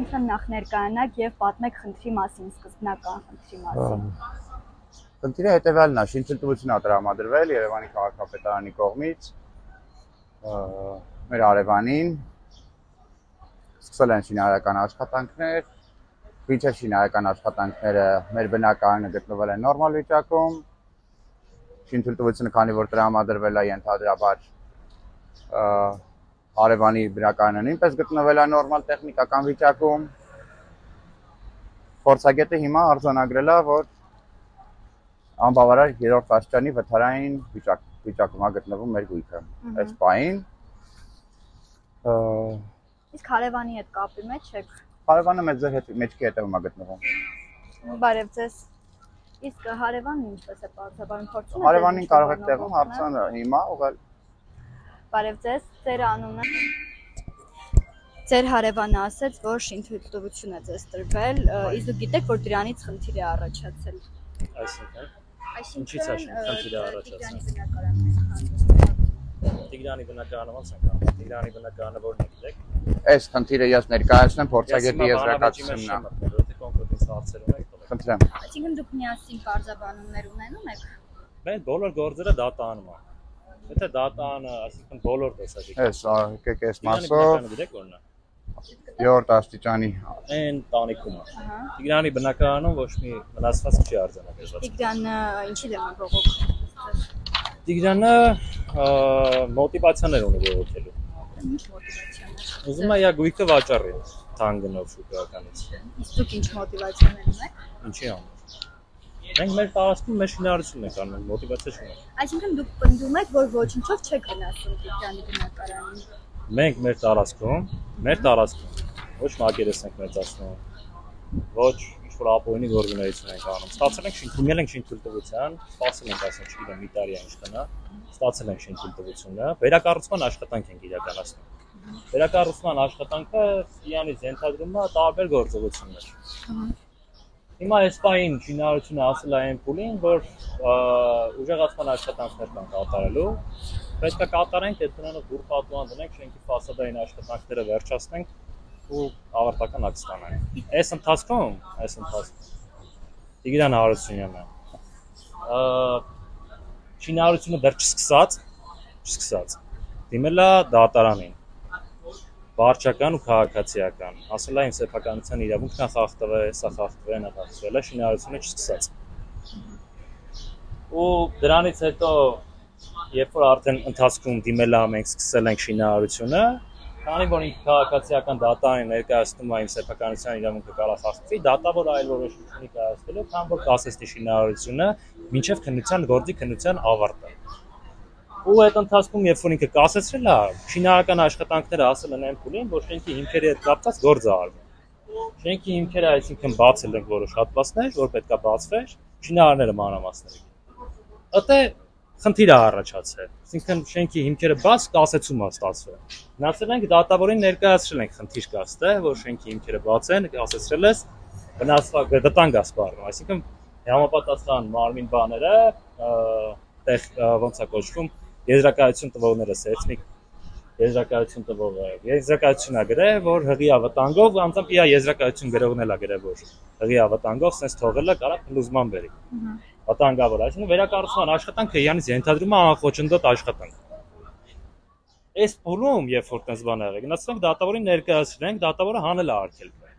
խնդրեմ նախ ներկայանաք եւ պատմեք խնդրի մասին, սկզբնական խնդրի մասին։ Խնդիրը հետեւյալն է, շինթույլտվություն է տրամադրվել Երևանի քաղաքապետարանի կողմից մեր արևանին սկսել են շինարարական աշխատանքներ, մինչև շինարարական աշխատանքները մեր բնակարանը գտնվել են նորմալ վիճակում, շինթույլտվությունը քանի որ տրամադրվել է ենթադրաբար Արևանի բնակարանը նույնպես գտնվել է նորմալ տեխնիկական վիճակում։ Փորձագետը հիմա արձանագրել է, որ անբավարար երրորդ աստիճանի վթարային վիճակում է գտնվում մեր գույքը։ Այս պահին Իսկ հարևանի հետ կապի մեջ եք։ Հարևանը մեծ մեջքի հետևում է գտնվում։ Բարև ձեզ։ Իսկ հարևանն ինչպես է պարզաբանում փորձում։ Հարևանին կարող եք տեղում հարցնել հիմա, ուղղել։ Բարև ձեզ, ձեր անունը։ Ձեր հարևանը ասաց, որ շինթույլտվություն է ձեզ տրվել, իսկ դուք գիտեք, որ դրանից խնդիր է առաջացել։ Այսինքն ինչի՞ց է խնդիրը առաջացել։ Տիգրանի բնակարանը ո՞նց ենք անում։ Տիգրանի բնակարանը ո՞րն է գիտեք։ Այս խնդիրը ես ներկայացնեմ փորձագետի եզրակացությունն է։ Եթե կոնկրետ հարցեր ունեք, խնդրեմ։ Այսինքն դուք միասին պարզաբանումներ ունենում եք։ Մենք բոլոր գործերը դատանում ենք։ Եթե դատանը, այսինքն բոլոր տեսակետից։ Այս եկեք այս մասով գիտեք ո՞րն է։ երրորդ աստիճանի Այն տանիքում է։ Տիգրանի բնակարանում ոչ մի վնասվածք չի արձանագրված։ Տիգրանը ինչի դեմ է բողոք։ Տիգրանը մոտիվացիաներ ունի բողոքելու։ Ինչ մոտիվացիաներ։ Ուզում է յա գույքը վաճառի թանկ գնով շուկայականից։ Իսկ դուք ինչ մոտիվացիաներ ունեք։ Ինչի համար։ Մենք մեր տարածքում մեր շինարարությունն ենք անում, մոտիվացիա չունենք։ Այսինքն դուք պնդում եք, որ ոչնչով չեք վնասում Տիգրանի բնակարանին։ Մենք մեր տարածքում ոչ մակերես ենք մեծացնում, ոչ ինչ-որ ապօրինի գործունեություն ենք անում։ Ստացել ենք շինթույլտվության, սպասել ենք, ասենք, չգիտեմ, մի տարի ինչ տնա, ստացել ենք շինթույլտվությունը, վերակառուցման աշխատանք ենք իրականացնում։ Վերակառուցման աշխատանքը իրանից ենթադրում է տարբեր գործողություններ։ Հիմա այս պահին շինարարությունը ասել է այն փուլին, որ ուժեղացման աշխատանքներ կան կատարելու, պետք է կատարենք, այդ բնանով դուր պատուհան դնենք, շենքի ֆասադային աշխատանքները վերջացնենք ու ավարտական ակտ ստանանք։ Այս ընթացքում Տիգրան Հարությունյանը շինարարությունը դեռ չսկսած դիմել է դատարանին, վարչական ու քաղաքացիական, ասել է իմ սեփականության իրավունքն է խախտվել, սա խախտվել է, շինարարությունը չսկսած։ Ու դրանից հետո, երբ որ արդեն ընթացքում դիմել է, մենք սկսել ենք շինարարությունը, քանի որ ինքը քաղաքացիական դատարանին ներկայացնում է իմ սեփականության իրավունքը կարող խախտվի, դատավորը այլ որոշում չունի կայացնելու, քանի որ կասեցնի շինարարությունը մինչև գործի քննության ավարտը։ Ու այդ ընթացքում, երբ որ ինքը կասեցրել է, շինարարական աշխատանքները ասել են այն փուլին, որ շենքի հիմքերի հետ կապված գործ է արվում։ Շենքի հիմքերը, այսինքն բացել ենք որոշ հատվածներ, որ պետք է բացվեր, շինարարները մանրամասների։ Ըտե խնդիր է առաջացել։ Այսինքն շենքի հիմքերը բաց կասեցում է ստացվել։ Գնացել ենք դատավորին ներկայացրել ենք խնդիր կա ստե, որ շենքի հիմքերը բաց են, ասեցրել ես վտանգ է սպառնում, այսինքն համապատասխան մարմին բաները, ոնց է կոչվում, եզրակացություն տվողները սեյսմիկ եզրակացություն տվողը եզրակացություն է գրել, որ հղիա վտանգով անձամբ իր եզրակացություն գրողն է գրել, որ հղիա վտանգով sense թողել է կարա փլուզման բերի։ Վտանգավոր, այսինքն վերակառուցման աշխատանքը իրանից ենթադրում է անխոչնդոտ աշխատանք։ Այս փուլում, երբ որ տես բան եղել, գնացել ենք դատավորին ներկայացրել, դատավորը հանել է արգելքը։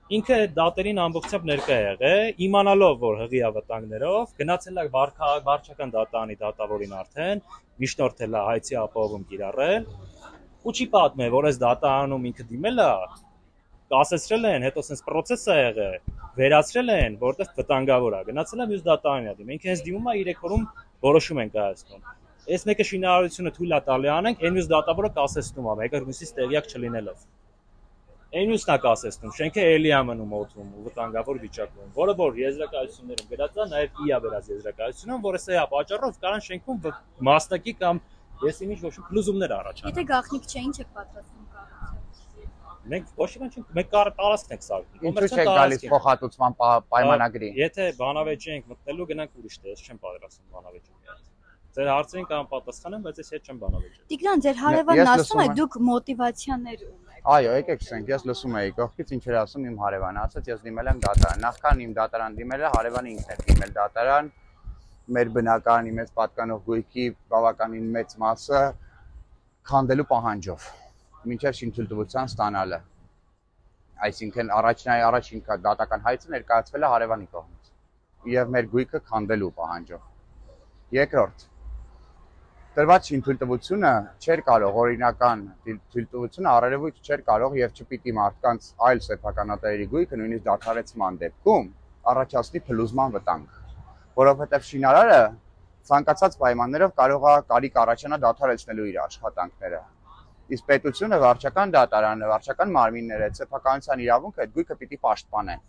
Ինքը այդ դատերին ամբողջությամբ ներկա եղել, իմանալով, որ հղիա վտանգներով գնացել է վարչական դատարանի դատավորին արդեն, միջնորդել է հայցի ապահովում կիրառել, ու չի պատմել, որ այս դատարանում ինքը դիմել է, կասեցրել են, հետո sense process է եղել, վերացրել են, որտեղ վտանգավոր է, գնացել է մյուս դատարանին դիմել, ինքը հենց դիմում է 3 օրում որոշում են կայացնում։ Այս մեկը շինարարությունը թույլ է տալի անենք, այն մյուս դատավորը կասեցնում է, մեկը մյուսից տեղյակ չլինելով։ Այն մյուսն է կասեցնում, շենքը էլի է մնում օդում ու վտանգավոր վիճակում, որը որ եզրակացություններում գրած է, նաև իա վերած եզրակացությունում, որը սա պատճառով կարան շենքում մասնակի կամ ես ինչ ոչ փլուզումներ առաջանան։ Եթե գաղտնիք չէ, ինչ եք պատրաստվում կառուցել։ Մենք ոչ մի մենք տարածք ենք սարքում։ Ինչու՞ չեք գալիս փոխհատուցման պայմանագրի։ Եթե բանավեճի ենք մտնելու, գնանք ուրիշ տեղ, չեմ պատրաստվում բանավեճի։ Ձեր հարցին կամ պատասխանեմ, բայց ես հետ չեմ բանավեճի։ Տիգրան, ձեր հարևանն ասում է, դուք մոտիվացիաներ ունեք։ Այո, եկեք ասենք, ես լսում էի կողքից ինչ էր ասում իմ հարևանը, ասաց ես դիմել եմ դատարան։ Նախքան իմ դատարան դիմելը հարևանը ինքն էր դիմել դատարան, մեր բնակարանի մեծ պատկանող գույքի բավականին մեծ մասը քանդելու պահանջով, մինչև շինթույլտվության ստանալը։ Այսինքն առաջին դատական հայցը ներկայացվել է հարևանի կողմից եւ մեր գույքը քանդելու պահանջով։ Երկրորդ, տրված շինթույլտվությունը չէր կարող օրինական թույլտվությունը առերևույթ չէր կարող եւ չպիտի մարդկանց այլ սեփականատերերի գույքը նույնիսկ դադարեցման դեպքում առաջացնի փլուզման վտանգ, որովհետեւ շինարարը ցանկացած պայմաններով կարող է կարիք առաջանա դադարեցնելու իր աշխատանքները։ Իսկ պետությունը, վարչական դատարանը, վարչական մարմինները, սեփականության իրավունքը այդ գույքը պիտի պաշտպանեն։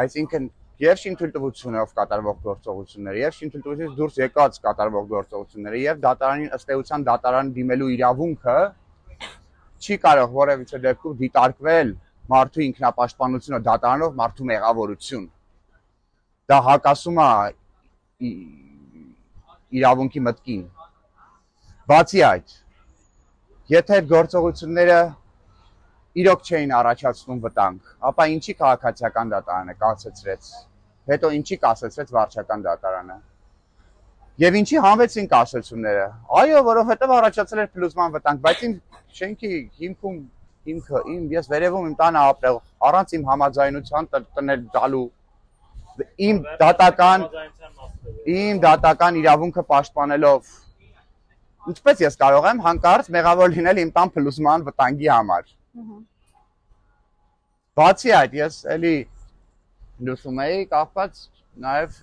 Այսինքն եւ շինթույլտվությունով կատարվող գործողությունները, եւ շինթույլտվությունից դուրս եկած կատարվող գործողությունները, եւ դատարանին ըստ էության դատարան դիմելու իրավունքը չի կարող որևիցե դեպքում դիտարկվել մարդու ինքնապաշտպանությունը դատարանով մարդու մեղավորություն։ Դա հակասում է իրավունքի մտքին։ Բացի այդ, եթե այդ գործողությունները իրոք չէին առաջացնում վտանգ, ապա ինչի քաղաքացիական դատարանը կասեցրեց, հետո ինչի կասեցրեց վարչական դատարանը։ Եվ ինչի հանվեցին կասեցումները։ Այո, որովհետև առաջացել էր փլուզման վտանգ, բայց իմ շենքի հիմքը ես վերևում իմ տանը ապրել, առանց իմ համաձայնության տներ դալու իմ դատական իրավունքը պաշտպանելով ինչպես ես կարող եմ հանկարծ մեղավոր լինել իմ տան փլուզման վտանգի համար։ Բացի այդ, ես էլի լսում էի կապված նաև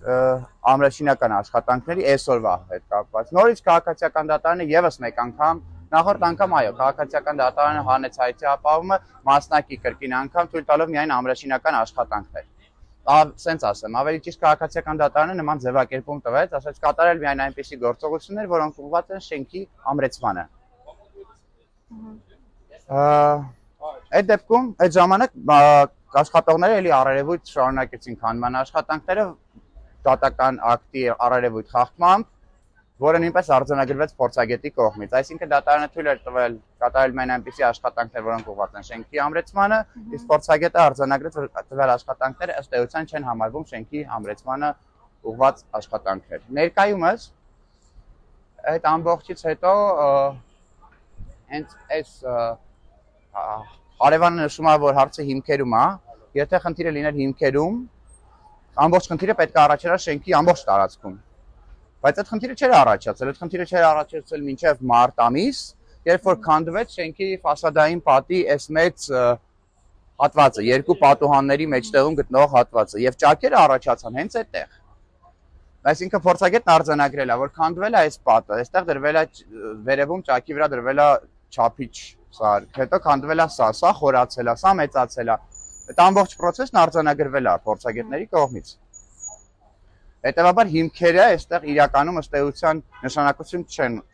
ամրաշինական աշխատանքների այսօրվա հետ կապված։ Նորից քաղաքացիական դատարանը եւս մեկ անգամ, նախորդ անգամ այո, քաղաքացիական դատարանը հանեց հայցի ապահովումը մասնակի կրկին անգամ թույլ տալով միայն ամրաշինական աշխատանքներ։ Սենց ասեմ, ավելի ճիշտ քաղաքացիական դատարանը նման ձևակերպում տվեց, ասաց կատարել միայն այնպիսի գործողություններ, որոնք ուղղված են շենքի ամրեցմանը։ Այդ դեպքում այդ ժամանակ աշխատողները էլի առերևույթ շարունակեցին քանդման աշխատանքները դատական ակտի առերևույթ խախտմամբ, որը նույնպես արձանագրվեց փորձագետի կողմից։ Այսինքն դատարանը թույլ էր տվել կատարել միայն այնպիսի աշխատանքներ, որոնք ուղղված են շենքի ամրեցմանը, իսկ փորձագետը արձանագրեց, որ տվյալ աշխատանքները ըստ էության չեն համարվում շենքի ամրեցմանը ուղղված աշխատանքներ։ Ներկայումս այդ ամբողջից հետո հենց այս հարևանը նշում է, որ հարցը հիմքերում է, եթե խնդիրը լիներ հիմքերում, ամբողջ խնդիրը պետք է առաջանար շենքի ամբողջ տարածքում։ Բայց այդ խնդիրը չէր առաջացել, այդ խնդիրը չէր առաջացել մինչև մարտ ամիս, երբ որ քանդվեց շենքի ֆասադային պատի այս մեծ հատվածը, երկու պատուհանների մեջտեղում գտնող հատվածը, եւ ճաքերը առաջացան հենց այդտեղ։ Այսինքն փորձագետն արձանագրել է, որ քանդվել է այս պատը, այստեղ դրվել է վերևում ճաքի վրա դրվել է չափիչ սարք, հետո քանդվել է սա խորացել է, սա մեծացել է։ Այդ ամբողջ process-ն արձանագրվել է փորձագետների կողմից։ Հետևաբար հիմքերը այստեղ իրականում ըստ էության նշանակություն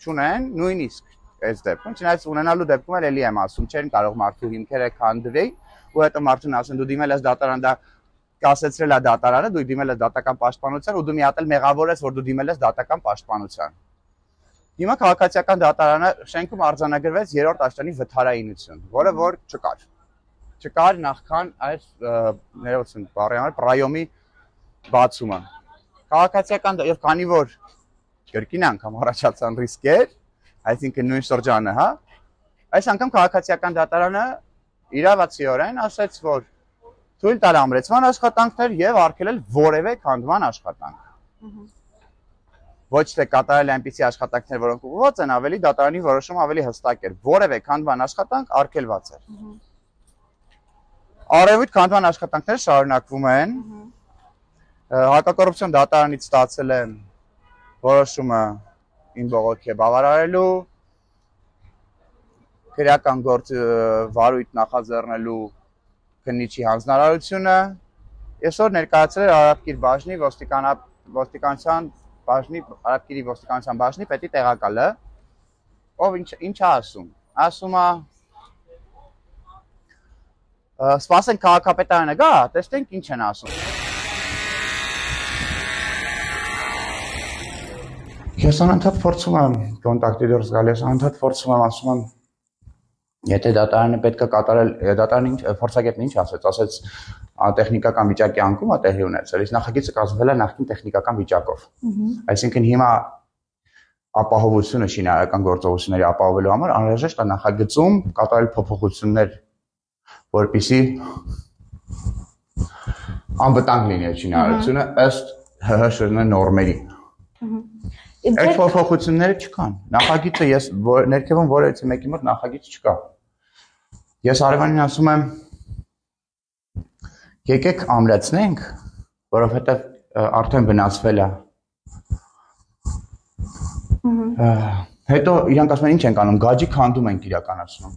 չունեն, նույնիսկ այս դեպքում, չնայած ունենալու դեպքում էլ էլի եմ ասում, չեն կարող մարդու հիմքերը քանդվի, ու հետո մարդուն ասեն դու դիմել ես դատարան, դա կասեցրել է դատարանը, դու դիմել ես դատական պաշտպանության, ու դու մի հատ էլ մեղավոր ես, որ դու դիմել ես դատական պաշտպանության։ Հիմա քաղաքացիական դատարանը շենքում արձանագրվեց 3-րդ աշտանի վթարայինություն, որը որ չկար նախքան այս ներողություն բառի համար պրայոմի բացումը։ Քաղաքացիական եւ քանի որ կրկին անգամ առաջացան ռիսկեր, այսինքն նույն շրջանը, հա, այս անգամ քաղաքացիական դատարանը իրավացիորեն ասաց, որ թույլ տալ ամրեցման աշխատանքներ եւ արգելել որևէ քանդման աշխատանք։ Ոչ թե կատարել այնպիսի աշխատանքներ, որոնք ուղղված են, ավելի դատարանի որոշումը ավելի հստակ էր, որևէ քանդման աշխատանք արգելված էր։ Արևույթ քանդման աշխատանքները շարունակվում են։ Հակակոռուպցիոն դատարանից ստացել եմ որոշումը իմ բողոքի բավարարելու, քրեական գործ վարույթ նախաձեռնելու քննիչի հանձնարարությունը, այսօր ներկայացել էր Արաբկիր բաժնի ոստիկանության բաժնի Արաբկիրի ոստիկանության բաժնի պետի տեղակալը, ով ինչ է ասում։ Ասում է սպասենք քաղաքապետարանը գա, տեսնենք ինչ են ասում։ Ես անընդհատ փորձում եմ կոնտակտի դուրս գալ, ես անընդհատ փորձում եմ ասում եմ Եթե դատարանը պետք է կատարել, դատարանը փորձագետն ինչ ասեց, տեխնիկական վիճակի անկում է տեղի ունեցել, իսկ նախագիծը կազմվել է նախկին տեխնիկական վիճակով։ Այսինքն հիմա ապահովությունը շինարարական գործողությունների ապահովելու համար անհրաժեշտ է նախագծում կատարել փոփոխություններ, որպեսզի անվտանգ լինի շինարարությունը ըստ ՀՀՇ նորմերի։ Այդ փոփոխությունները չկան։ Նախագիծը ես ներքևում որևէ մեկի մոտ նախագիծ չկա։ Ես Արևանին ասում եմ եկեք ամրացնենք, որովհետև արդեն վնասվել է։ Հետո իրանք ասում են ինչ ենք անում, գաջի քանդում ենք իրականացնում։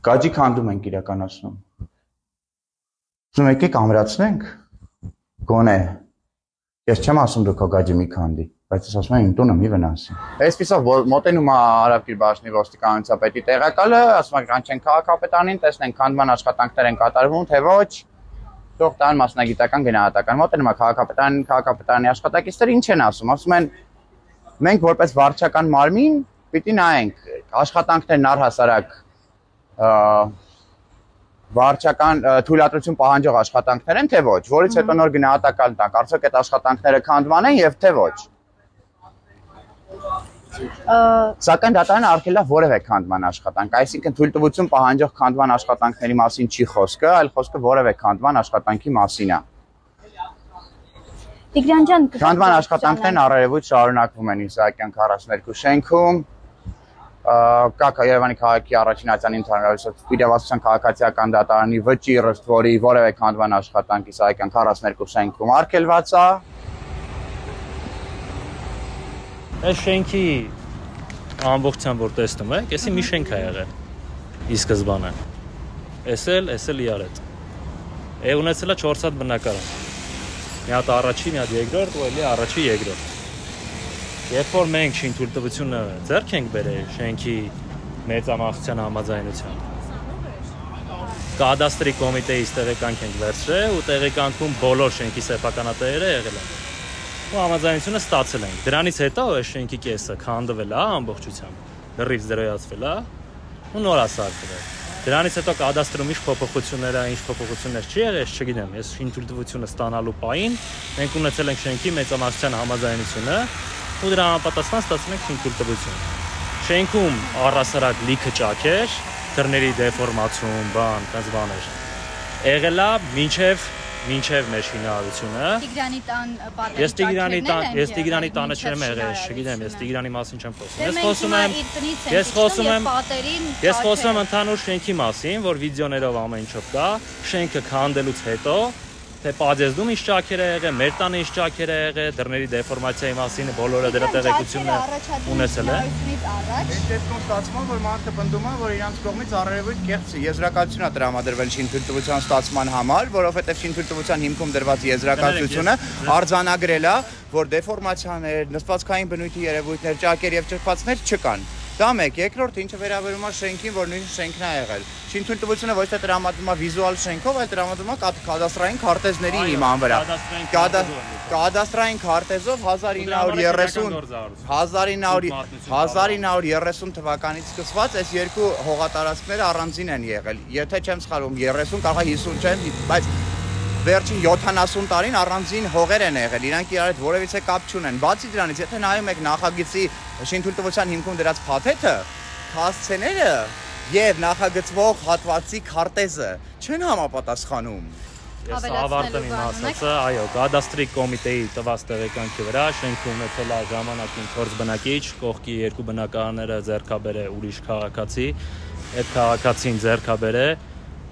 Գաջի քանդում ենք իրականացնում։ Ասում եկեք ամրացնենք, գոնե ես չեմ ասում դու քո գաջի մի քանդի, բայց ես ասում եմ իմ տունը մի վնասի։ Այսպիսով մոտենում է Արաբկիր բաժնի ոստիկանությունապետի տեղակալը, ասում է կանչենք քաղաքապետանին, տեսնենք քանդման աշխատանքներ են կատարվում, թե ոչ, թող տան մասնագիտական գնահատական։ Մոտենում է քաղաքապետարանի աշխատակիցները ինչ են ասում են մենք որպես վարչական մարմին պիտի նայենք աշխատանքներն առհասարակ վարչական թույլատրություն պահանջող աշխատանքներ են թե ոչ, որից հետո նոր գնահատական տանք, արդյոք այդ աշխատանքները քանդման են եւ թե ոչ։ Սակայն դատարանը արգելել է որևէ քանդման աշխատանք, այսինքն թույլտվություն պահանջող քանդման աշխատանքների մասին չի խոսքը, այլ խոսքը որևէ քանդման աշխատանքի մասին է։ Տիգրան ջան, քանդման աշխատանքներն առերևույթ շարունակվում են Իսահակյան 42 շենքում։ Կա Երևանի քաղաքի առաջին ատյանին իրավասության քաղաքացիական դատարանի վճիռ ըստ որի որևէ քանդման աշխատանք Իսահակյան 42 շենքում արգելված է։ Այս շենքի ամբողջությամբ որ տեսնում եք, էսի մի շենք է եղել ի սկզբանե։ Էս էլ իրարետ։ Ունեցել է 4 հատ բնակարան։ Մի հատ առաջի, մի հատ երկրորդ, ու էլի առաջի երկրորդ։ Երբ որ մենք շինթույլտվությունը ձեռք ենք բերել շենքի մեծամասնության համաձայնությամբ, կադաստրի կոմիտեից տեղեկանք ենք վերցրել ու տեղեկանքում բոլոր շենքի սեփականատերերը եղել են։ Ու համաձայնությունը ստացել ենք։ Դրանից հետո այս շենքի կեսը քանդվել է ամբողջությամբ, լրիվ զրոյացվել է ու նորասարքվել։ Դրանից հետո կադաստրում ինչ փոփոխություններ չի եղել, ես չգիտեմ, ես շինթույլտվությունը ստանալու պահին մենք ունեցել ենք շենքի մեծամասնության համաձայնությունը ու դրա համապատասխան ստացել ենք շինթույլտվություն։ Շենքում առհասարակ լիքը ճաք էր, դռների դեֆորմացիոն, այդպես բաներ։ Եղել է մինչև մեր շինարարությունը։ Տիգրանի տան պատերի Ես Տիգրանի տանը չեմ եղել, չգիտեմ, ես Տիգրանի մասին չեմ խոսում։ Ես խոսում եմ ընդհանուր շենքի մասին, որ վիդեոներով ամեն ինչով կա, շենքը քանդելուց հետո թե պատեզդում ինչ ճաքեր է եղել, մեր տանը ինչ ճաքեր է եղել, դռների դեֆորմացիայի մասին բոլորը դրա տեղեկությունն ունեցել է։ Այդ դեպքում ստացվում է, որ մարդը պնդում է, որ իրանց կողմից առերևույթ կեղծ եզրակացություն է տրամադրվել շինթույլտվության ստացման համար, որովհետև շինթույլտվության հիմքում դրված եզրակացությունը արձանագրել է, որ դեֆորմացիաներ, նստվածքային բնույթի երևույթներ, ճաքեր եւ ճրկվածքներ չկան։ Դա մեկ, երկրորդ ինչը վերաբերում է շենքին, որ նույն շենքն է եղել։ Շինթույլտվությունը ոչ թե տրամադրվում է վիզուալ շենքով, այլ տրամադրվում է կադաստրային քարտեզների հիման վրա։ Կադաստրային քարտեզով 1930 թվականից սկսված այս երկու հողատարածքները առանձին են եղել։ Եթե չեմ սխալվում, 30 կարող է 50 չեմ, բայց վերջին 70 տարին առանձին հողեր են եղել, իրանք իրար հետ որևիցե կապ չունեն։ Բացի դրանից, եթե նայում եք նախագծի շինթույլտվության հիմքում դրած փաթեթը, հասցեները եւ նախագծվող հատվածի քարտեզը չեն համապատասխանում։ Ես ավարտեմ իմ ասածը, այո, կադաստրի կոմիտեի տված տեղեկանքի վրա շենքը ունեցել է ժամանակին 4 բնակիչ, կողքի 2 բնակարանները ձեռքաբեր է ուրիշ քաղաքացի, այդ քաղաքացին ձեռքաբեր է։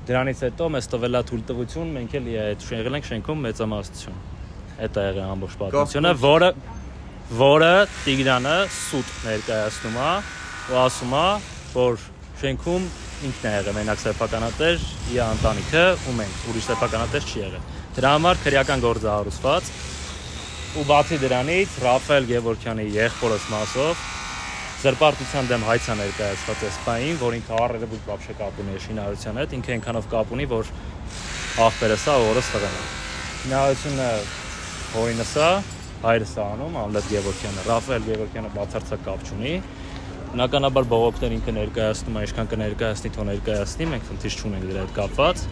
Դրանից հետո մեզ տվել է թույլտվություն, մենք էլ եղել ենք շենքում մեծամասնություն։ Այդ է եղել ամբողջ պատմությունը, որը Տիգրանը սուտ ներկայացնում է ու ասում է, որ շենքում ինքն է եղել մենակ սեփականատեր, իր ընտանիքը ու մենք, ուրիշ սեփականատեր չի եղել։ Դրա համար քրեական գործ է հարուցված ու բացի դրանից Ռաֆայել Գևորգյանի եղբորոս մասով զրպարտության դեմ հայց է ներկայացված էսպային, որ ինքը առերևույթ բաբշե կապ ունի շինարարության հետ, ինքը այնքանով կապ ունի, որ աղբերս է ու օրս տղեն է։ Շինարարությունը հորինս է, հայրս է անում, Ամլետ Գևորգյանը, Ռաֆայել Գևորգյանը բացարձակ կապ չունի։ Բնականաբար բողոքներ ինքը ներկայացնում է, ինչքան կներկայացնի, թող ներկայացնի, մենք խնդիր չունենք դրա հետ կապված։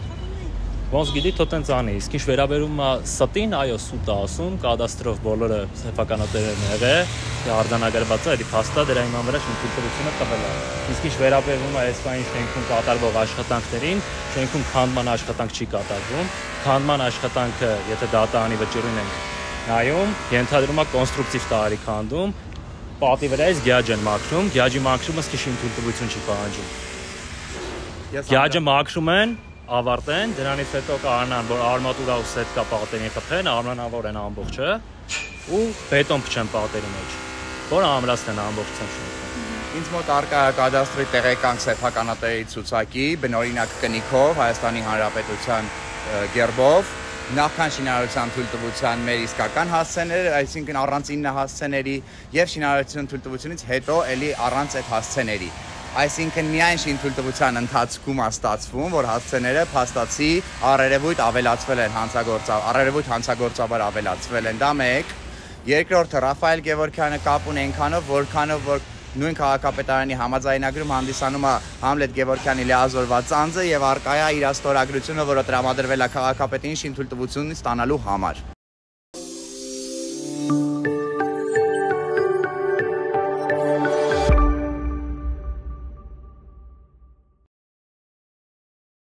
Ոնց գիտի, թող տենց անի, իսկ ինչ վերաբերում է ստին, այո, սուտ է ասում, կադաստրով բոլորը սեփականատերերն եղել, արձանագրված է, էլի փաստա դրա իման վրա շինթույլտվությունը տվել է։ Իսկ ինչ վերաբերում է այսպայն շենքում կատարվող աշխատանքներին, շենքում քանդման աշխատանք չի կատարվում, քանդման աշխատանքը, եթե դատանի վճռին ենք նայում, ենթադրում է կոնստրուկտիվ տարի քանդում, պատի վրայից գյաջ են մաքրում, գյաջի մաքրումը սկի շինթույլտվություն չի պահանջում։ Գյաջը մաքրում են, ավարտեն, դրանից հետո կանան, որ արմատուրա ու սետկա պատերին խփեն, արմանավոր են ամբողջը ու բետոն փչեն պատերի մեջ, որ ամրացնեն ամբողջությամբ շենքը։ Ինձ մոտ առկա է կադաստրի տեղեկանք սեփականատերի ցուցակի բնօրինակ կնիքով Հայաստանի Հանրապետության գերբով նախքան շինարարության թույլտվության մեր իսկական հասցեները, այսինքն առանց 9 հասցեների եւ շինարարության թույլտվությունից հետո էլի առանց այդ հասցեների։ Այսինքն միայն շինթույլտվության ընթացքում է ստացվում, որ հասցեները փաստացի առերևույթ ավելացվել են առերևույթ հանցագործաբար ավելացվել են, դա մեկ։ Երկրորդը Ռաֆայել Գևորգյանը կապ ունի այնքանով, որքանով որ նույն քաղաքապետարանի համաձայնագրում հանդիսանում է Համլետ Գևորգյանի լիազորված անձը եւ արկա է իր ստորագրությունը, որը տրամադրվել է քաղաքապետին շինթույլտվություն ստանալու համար։